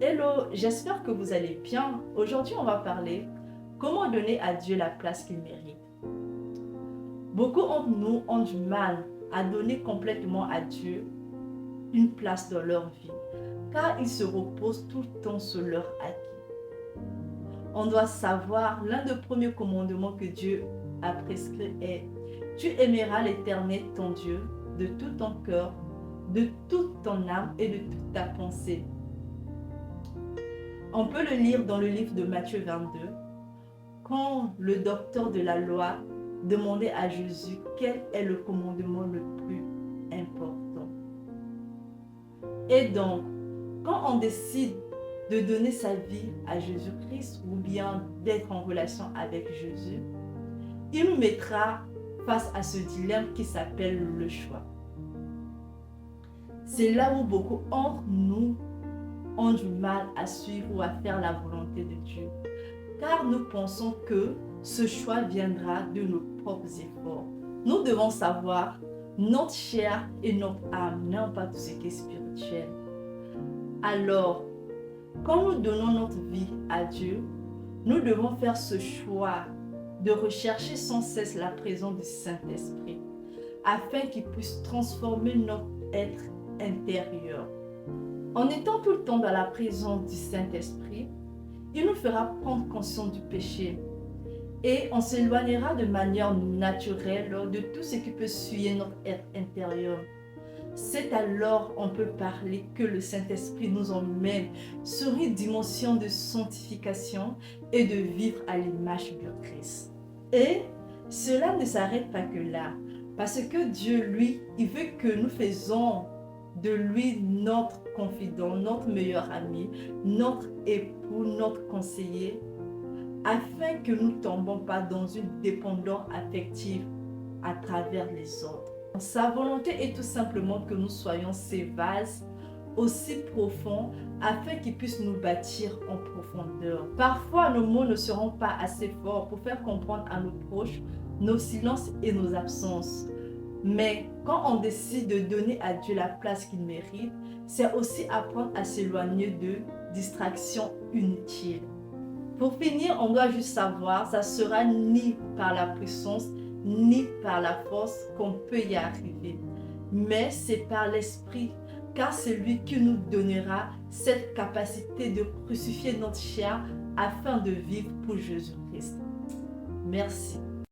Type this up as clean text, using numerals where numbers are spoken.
Hello, j'espère que vous allez bien. Aujourd'hui, on va parler comment donner à Dieu la place qu'il mérite. Beaucoup d'entre nous ont du mal à donner complètement à Dieu une place dans leur vie, car ils se reposent tout le temps sur leur acquis. On doit savoir, l'un des premiers commandements que Dieu a prescrit est: tu aimeras l'Éternel ton Dieu de tout ton cœur, de toute ton âme et de toute ta pensée. On peut le lire dans le livre de Matthieu 22, quand le docteur de la loi demandait à Jésus quel est le commandement le plus important. Et donc, quand on décide de donner sa vie à Jésus-Christ ou bien d'être en relation avec Jésus, il nous mettra face à ce dilemme qui s'appelle le choix. C'est là où beaucoup d'entre nous ont du mal à suivre ou à faire la volonté de Dieu, car nous pensons que ce choix viendra de nos propres efforts. Nous devons savoir, notre chair et notre âme n'ont pas tout ce qui est spirituel. Alors, quand nous donnons notre vie à Dieu, nous devons faire ce choix de rechercher sans cesse la présence du Saint-Esprit, afin qu'il puisse transformer notre être intérieur. En étant tout le temps dans la présence du Saint-Esprit, il nous fera prendre conscience du péché et on s'éloignera de manière naturelle de tout ce qui peut souiller notre être intérieur. C'est alors on peut parler que le Saint-Esprit nous emmène sur une dimension de sanctification et de vivre à l'image de Christ. Et cela ne s'arrête pas que là, parce que Dieu, lui, il veut que nous faisons de lui notre confident, notre meilleur ami, notre époux, notre conseiller, afin que nous ne tombons pas dans une dépendance affective à travers les autres. Sa volonté est tout simplement que nous soyons ces vases aussi profonds afin qu'ils puissent nous bâtir en profondeur. Parfois, nos mots ne seront pas assez forts pour faire comprendre à nos proches nos silences et nos absences. Mais quand on décide de donner à Dieu la place qu'il mérite, c'est aussi apprendre à s'éloigner de distractions inutiles. Pour finir, on doit juste savoir, ça ne sera ni par la puissance, ni par la force qu'on peut y arriver. Mais c'est par l'Esprit, car c'est lui qui nous donnera cette capacité de crucifier notre chair afin de vivre pour Jésus-Christ. Merci.